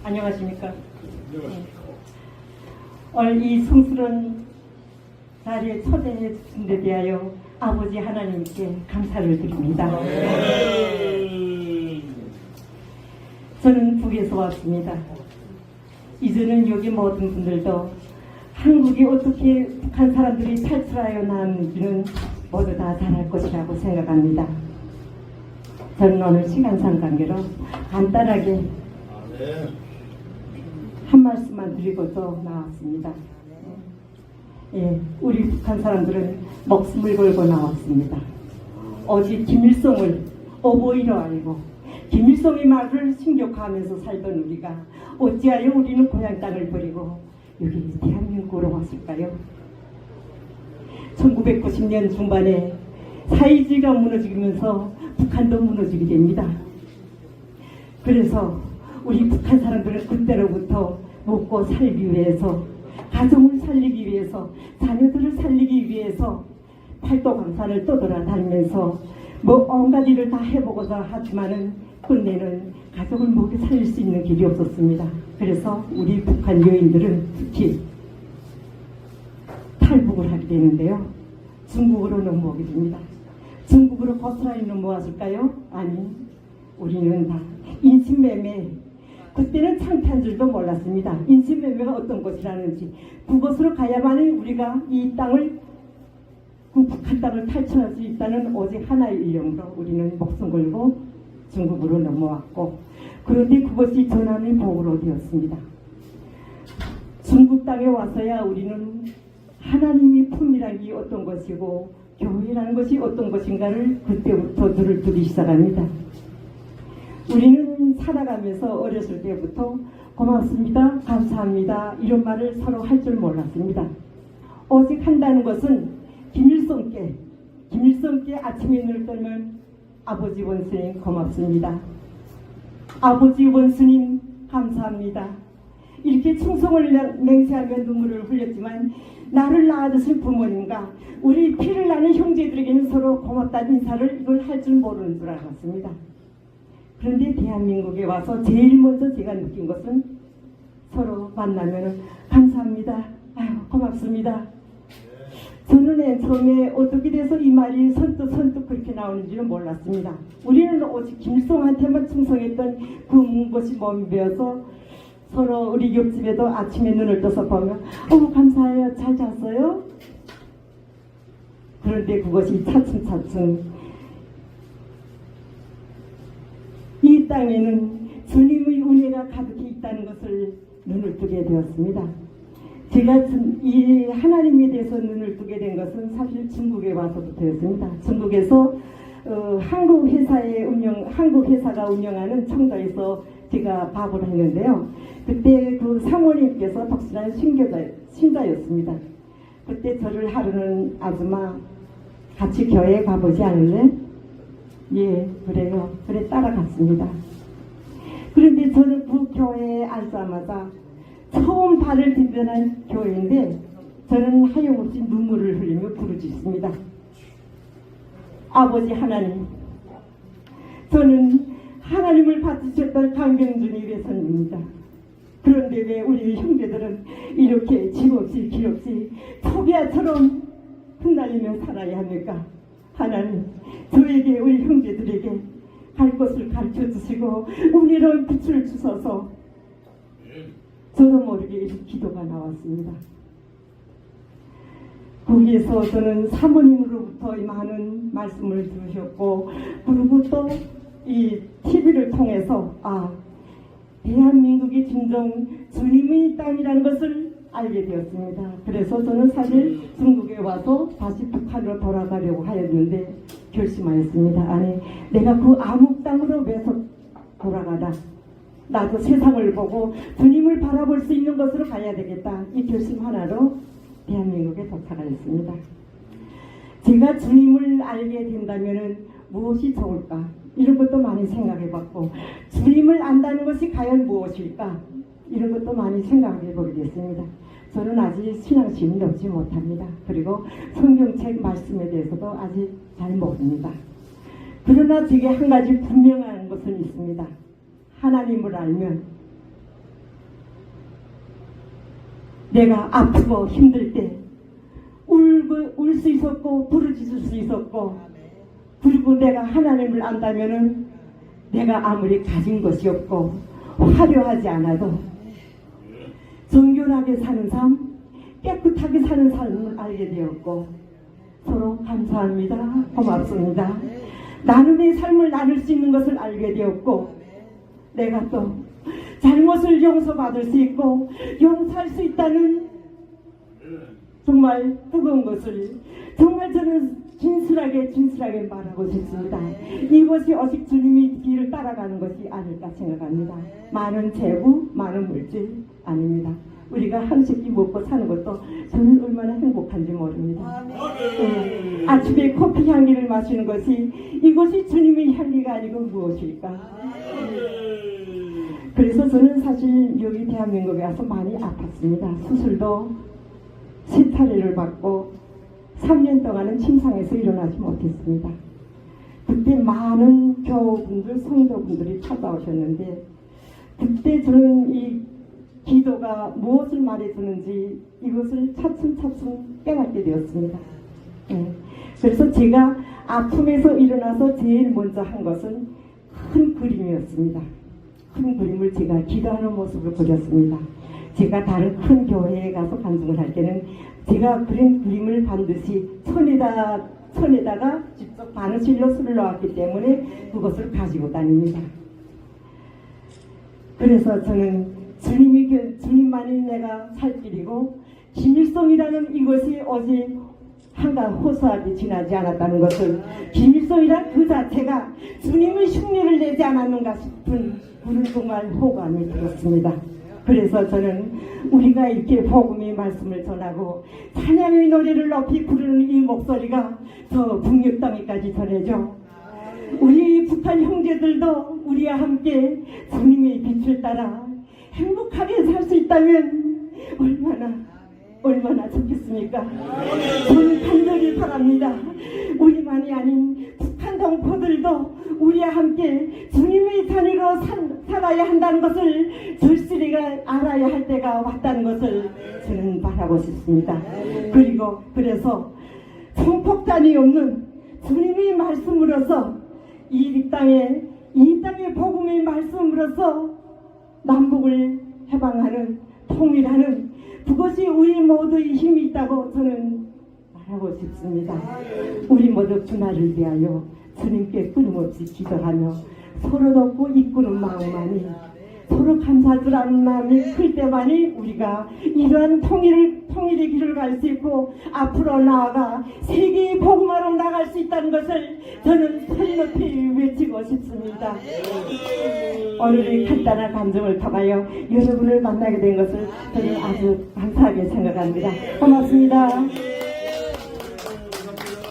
안녕하십니까. 오늘 이 성스러운 자리에 초대해 주신 데 대하여 아버지 하나님께 감사를 드립니다. 저는 북에서 왔습니다. 이제는 여기 모든 분들도 한국이 어떻게 북한 사람들이 탈출하여 나왔는지는 모두 다 잘할 것이라고 생각합니다. 저는 오늘 시간상 관계로 간단하게 한 말씀만 드리고서 나왔습니다. 예, 우리 북한 사람들은 목숨을 걸고 나왔습니다. 오직 김일성을 어버이로 알고 김일성의 말을 신격화하면서 살던 우리가 어찌하여 우리는 고향 땅을 버리고 여기 대한민국으로 왔을까요? 1990년 중반에 사이지가 무너지면서 북한도 무너지게 됩니다. 그래서 우리 북한 사람들은 그때로부터 먹고 살기 위해서, 가정을 살리기 위해서, 자녀들을 살리기 위해서 팔도강산을 떠돌아다니면서 온갖 일을 다 해보고자 하지만은 끝내는 가족을 먹여 살릴 수 있는 길이 없었습니다. 그래서 우리 북한 여인들은 특히 탈북을 하게 되는데요. 중국으로 넘어오게 됩니다. 중국으로 고스란히 넘어왔을까요? 아니, 우리는 다 인신매매, 그때는 창피한 줄도 몰랐습니다. 인신매매가 어떤 것이라는지, 그곳으로 가야만 우리가 이 땅을, 그 북한 땅을 탈출할 수 있다는 오직 하나의 일념으로 우리는 목숨 걸고 중국으로 넘어왔고, 그런데 그것이 전함의 복으로 되었습니다. 중국 땅에 와서야 우리는 하나님의 품이라는 게 어떤 것이고 교회라는 것이 어떤 것인가를 그때부터 눈을 뜨기 시작합니다. 우리는 살아가면서 어렸을 때부터 고맙습니다, 감사합니다 이런 말을 서로 할 줄 몰랐습니다. 오직 한다는 것은 김일성께 아침에 눈을 뜨면 아버지 원수님 고맙습니다, 아버지 원수님 감사합니다, 이렇게 충성을 맹세하며 눈물을 흘렸지만 나를 낳아주신 부모님과 우리 피를 나는 형제들에게는 서로 고맙다는 인사를 이걸 할 줄 모르는 줄 알았습니다. 그런데 대한민국에 와서 제일 먼저 제가 느낀 것은 서로 만나면 감사합니다, 아유 고맙습니다. 저는 맨 처음에 어떻게 돼서 이 말이 선뜻 그렇게 나오는지는 몰랐습니다. 우리는 오직 김일성한테만 충성했던 것이 몸이 배어서 서로 우리 옆집에도 아침에 눈을 떠서 보면 감사해요, 잘 잤어요? 그런데 그것이 차츰차츰 이 땅에는 주님의 은혜가 가득히 있다는 것을 눈을 뜨게 되었습니다. 제가 이 하나님에 대해서 눈을 뜨게 된 것은 사실 중국에 와서부터였습니다. 중국에서 한국 회사가 운영하는 청도에서 제가 밥을 했는데요. 그때 그 사모님께서 독실한 신자였습니다. 그때 저를 하루는 아줌마 같이 교회에 가보지 않을래? 예, 그래요. 그래 따라갔습니다. 그런데 저는 그 교회에 앉자마자 처음 발을 딛는 교회인데 저는 하염없이 눈물을 흘리며 부르짖습니다. 아버지 하나님, 저는 하나님을 받으셨던 강병준이 외손입니다. 그런데 왜 우리 형제들은 이렇게 집 없이 길 없이 토비아처럼 흩날리며 살아야 합니까? 하나님, 저에게 우리 형제들에게 갈 것을 가르쳐 주시고 우리를 빛을 주셔서 저도 모르게 기도가 나왔습니다. 거기에서 저는 사모님으로부터 많은 말씀을 들으셨고 그리고 또 이 TV를 통해서 대한민국이 진정 주님의 땅이라는 것을 알게 되었습니다. 그래서 저는 사실 중국에 와서 다시 북한으로 돌아가려고 하였는데 결심하였습니다. 아니, 내가 그 암흑 땅으로 왜서 돌아가다 나도 세상을 보고 주님을 바라볼 수 있는 것으로 가야 되겠다. 이 결심 하나로 대한민국에 도착하였습니다. 제가 주님을 알게 된다면 무엇이 좋을까? 이런 것도 많이 생각해봤고 주님을 안다는 것이 과연 무엇일까? 이런 것도 많이 생각해보게 됐습니다. 저는 아직 신앙심이 높지 못합니다. 그리고 성경책 말씀에 대해서도 아직 잘 모릅니다. 그러나 제게 한 가지 분명한 것은 있습니다. 하나님을 알면 내가 아프고 힘들 때 울 수 있었고 부르짖을 수 있었고, 그리고 내가 하나님을 안다면은 내가 아무리 가진 것이 없고 화려하지 않아도 정결하게 사는 삶, 깨끗하게 사는 삶을 알게 되었고, 서로 감사합니다. 고맙습니다. 나눔의 삶을 나눌 수 있는 것을 알게 되었고, 내가 또 잘못을 용서받을 수 있고 용서할 수 있다는 정말 뜨거운 것을 정말 저는 진실하게 말하고 싶습니다. 이것이 오직 주님이 길을 따라가는 것이 아닐까 생각합니다. 많은 재고, 많은 물질 아닙니다. 우리가 한 식기 먹고 사는 것도 저는 얼마나 행복한지 모릅니다. 아침에 커피 향기를 마시는 것이, 이것이 주님의 향기가 아니고 무엇일까? 그래서 저는 사실 여기 대한민국에 와서 많이 아팠습니다. 수술도 10차례를 받고 3년 동안은 침상에서 일어나지 못했습니다. 그때 많은 교우분들, 성도분들이 찾아오셨는데, 그때 저는 이 기도가 무엇을 말해주는지 이것을 차츰차츰 깨닫게 되었습니다. 그래서 제가 아픔에서 일어나서 제일 먼저 한 것은 큰 그림이었습니다. 큰 그림을 제가 기도하는 모습을 그렸습니다. 제가 다른 큰 교회에 가서 간증을 할 때는 제가 그린 그림을 반드시 천에다가 직접 바느질로 쓸러왔기 때문에 그것을 가지고 다닙니다. 그래서 저는 주님만이 내가 살 길이고, 김일성이라는 이것이 오직 한간 호소하게 지나지 않았다는 것을, 김일성이란 그 자체가 주님의 흉내를 내지 않았는가 싶은 그런 정말 호감이 들었습니다. 그래서 저는 우리가 이렇게 복음의 말씀을 전하고 찬양의 노래를 높이 부르는 이 목소리가 저 북녘 땅에까지 전해져 우리 북한 형제들도 우리와 함께 주님의 빛을 따라 행복하게 살 수 있다면 얼마나 좋겠습니까? 저는 간절히 바랍니다. 우리만이 아닌 북한 동포들도 우리와 함께 주님의 자녀로 살아야 한다는 것을 절실히가 알아야 할 때가 왔다는 것을 저는 바라고 싶습니다. 그래서 총폭탄이 없는 주님의 말씀으로서 이 땅의 복음의 말씀으로서 남북을 해방하는, 통일하는, 그것이 우리 모두의 힘이 있다고 저는 말하고 싶습니다. 우리 모두 그날을 위하여 주님께 끊임없이 기도하며 서로 돕고 이끄는 마음만이, 서로 감사줄 아는 마음이 클 때만이 우리가 이러한 통일의 길을 갈 수 있고 앞으로 나아가 세계의 복음화로 나갈 수 있다는 것을 저는 소리 높이 외치고 싶습니다. 오늘의 간단한 감정을 통하여 여러분을 만나게 된 것을 저는 아주 감사하게 생각합니다. 고맙습니다.